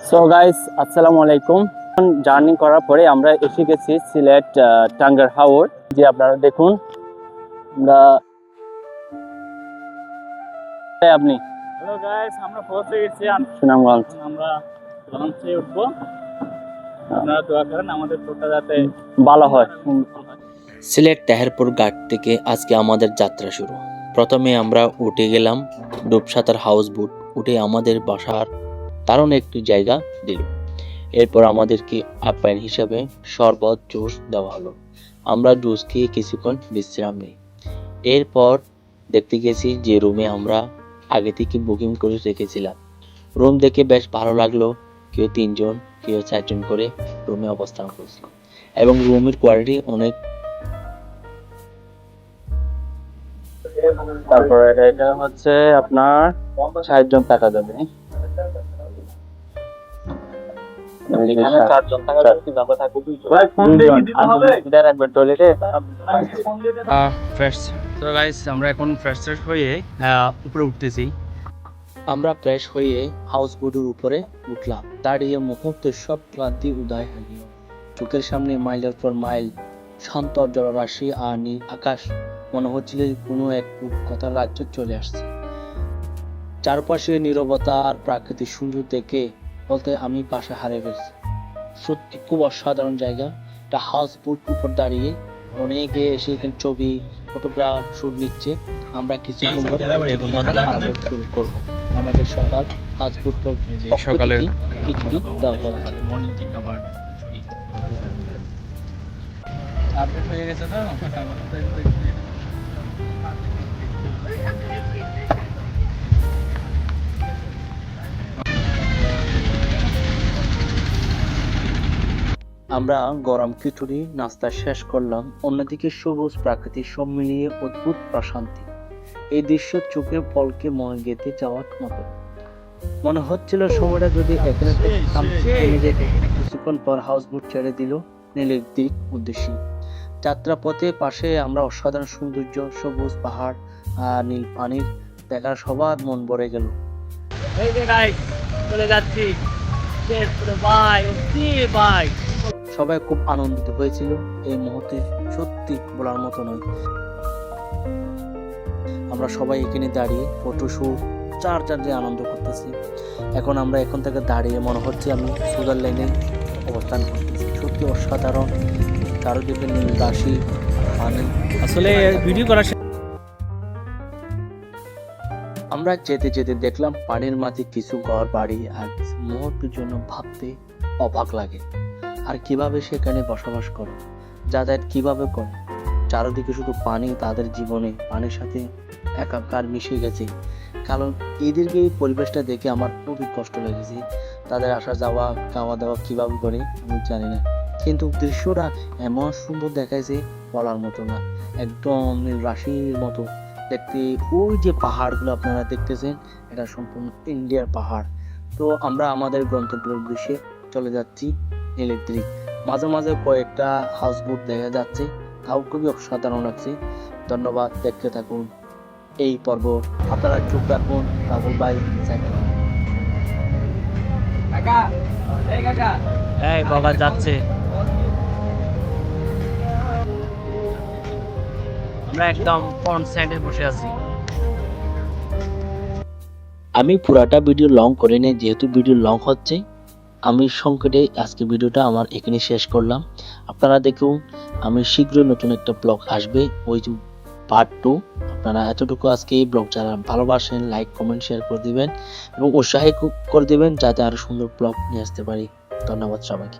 So guys, আসসালামু আলাইকুম। Journey করার পরে আমরা এসে গেছি সিলেট টাঙ্গার হাওর। যে আপনারা দেখুন, আমরা আপনি হ্যালো গাইস, আমরা পৌঁছে গেছি সুনামগঞ্জ। আমরা লঞ্চে উঠবো। আপনারা দোয়া করেন আমাদের ট্যুরটা যাতে ভালো হয়। সিলেট তাহেরপুর ঘাট থেকে আজকে আমাদের যাত্রা শুরু। প্রথমে আমরা উঠে গেলাম ডুবসাঁতার হাউস বোট। উঠে আমাদের বাসার দারুণ একটি জায়গা দিল। এরপর আমাদেরকে আপ্যায়ন হিসাবে শরবত জুস দেওয়া হলো। আমরা জুস খেয়ে কিছুক্ষণ বিশ্রাম নিই। এরপর দেখতে গেছি যে রুমে আমরা আগে থেকে বুকিং করে রেখেছিলাম। রুম দেখে বেশ ভালো লাগলো। কেউ 3 জন, কেউ 4 জন করে রুমে অবস্থান করছিল এবং রুমের কোয়ালিটি অনেক। তারপরে এটা হচ্ছে আপনার 60 জন টাকা যাবে। আমরা এখন ফ্রেশ হয়ে উপরে উঠতেছি। আমরা ফ্রেশ হয়ে হাউস বোটের উপরে উঠলাম। দাঁড়িয়ে মুহূর্তে সব ক্লান্তি উদয় হয়ে গেল। চোখের সামনে মাইলের পর মাইল শান্ত জলরাশি আর নীল আকাশ। মনে হচ্ছিল কোনো এক কথার রাজ্য চলে আসছে। চারপাশে নীরবতা আর প্রাকৃতিক সুন্দর দেখে বলতে আমি পাশে হারিয়ে ফেলছি। সত্যি খুব অসাধারণ জায়গা। একটা হাউস বোট উপর দাঁড়িয়ে অনেকে এসে এখানে ছবি ফটোগ্রাফ শুট নিচ্ছে। আমরা কিছুক্ষণ পর শুরু করবো। আমাদের সকাল হাউস বোট সকালে খিচুড়ি দেওয়া হবে। আপডেট হয়ে গেছে তো। আমরা গরম খিচুড়ি নাস্তা শেষ করলাম। অন্যদিকে সবুজ প্রাকৃতিক সব মিলিয়ে অদ্ভুত প্রশান্তি। এই দৃশ্য চোখে পলকে মনে গেঁথে যাওয়ার মতো। মনে হচ্ছিল সময়টা যদি এখানে থেমে যেত। কিছুক্ষণ পর হাউস বোট ছেড়ে দিল নীলের দিক উদ্দেশ্যে। যাত্রাপথে পাশে আমরা অসাধারণ সৌন্দর্য, সবুজ পাহাড় আর নীল পানির দেখার সবার মন ভরে গেল। এই যে গাইস, চলে যাচ্ছি। Bye bye. সবাই খুব আনন্দিত হয়েছিল। এই মুহূর্তে সত্যি বলার মতো নয়। আমরা সবাই এখানে দাঁড়িয়ে ফটোশুট চার দিয়ে আনন্দ করতেছি। এখন আমরা এখন থেকে দাঁড়িয়ে মনে হচ্ছে আমি সুইজারল্যান্ডে অবস্থান করতেছি। সত্যি অসাধারণ চারদিকে নীল রাশি পানি। আসলে ভিডিও করা আমরা যেতে যেতে দেখলাম পানির মাঝে কিছু ঘর বাড়ি আর মুহূর্তের জন্য ভাবতে অবাক লাগে। আর কিভাবে সেখানে বসবাস করে, যাতায়াত কিভাবে করে। চারদিকে শুধু পানি, তাদের জীবনে পানির সাথে একাকার মিশে গেছে। কারণ এদেরকে এই পরিবেশটা দেখে আমার খুবই কষ্ট লেগেছে। তাদের আসা যাওয়া খাওয়া দাওয়া কিভাবে করে আমি জানি না, কিন্তু দৃশ্যটা এমন সুন্দর দেখাইছে বলার মতো না। একদম রাশির মতো দেখতে। ওই যে পাহাড়গুলো আপনারা দেখতেছেন, এটা সম্পূর্ণ ইন্ডিয়ার পাহাড়। তো আমরা আমাদের গন্তব্যের উদ্দেশ্যে চলে যাচ্ছি ইলেকট্রিক। মাঝে মাঝে কয়েকটা হাউস বোট দেখা যাচ্ছে, তাও খুবই অসাধারণ লাগছে। ধন্যবাদ, দেখতে থাকুন এই পর্ব। আপনারা চোখ রাখুন রাহুল ভাই। এই বাবা যাচ্ছে। আমরা একদম ফ্রন্ট সাইডে বসে আছি। আমি পুরাটা ভিডিও লং করে নিই, যেহেতু ভিডিও লং হচ্ছে। আমি সংক্ষেপে আজকে ভিডিওটা আমার এখানে শেষ করলাম। আপনারা দেখুন, আমি শীঘ্রই নতুন একটা ব্লগ আসবে, ওই যে পার্ট 2। আপনারা এতটুকু আজকে এই ব্লগ যারা ভালোবাসেন লাইক কমেন্ট শেয়ার করে দিবেন এবং উৎসাহিত করে দিবেন যাতে আরো সুন্দর ব্লগ নিয়ে আসতে পারি। ধন্যবাদ সবাইকে।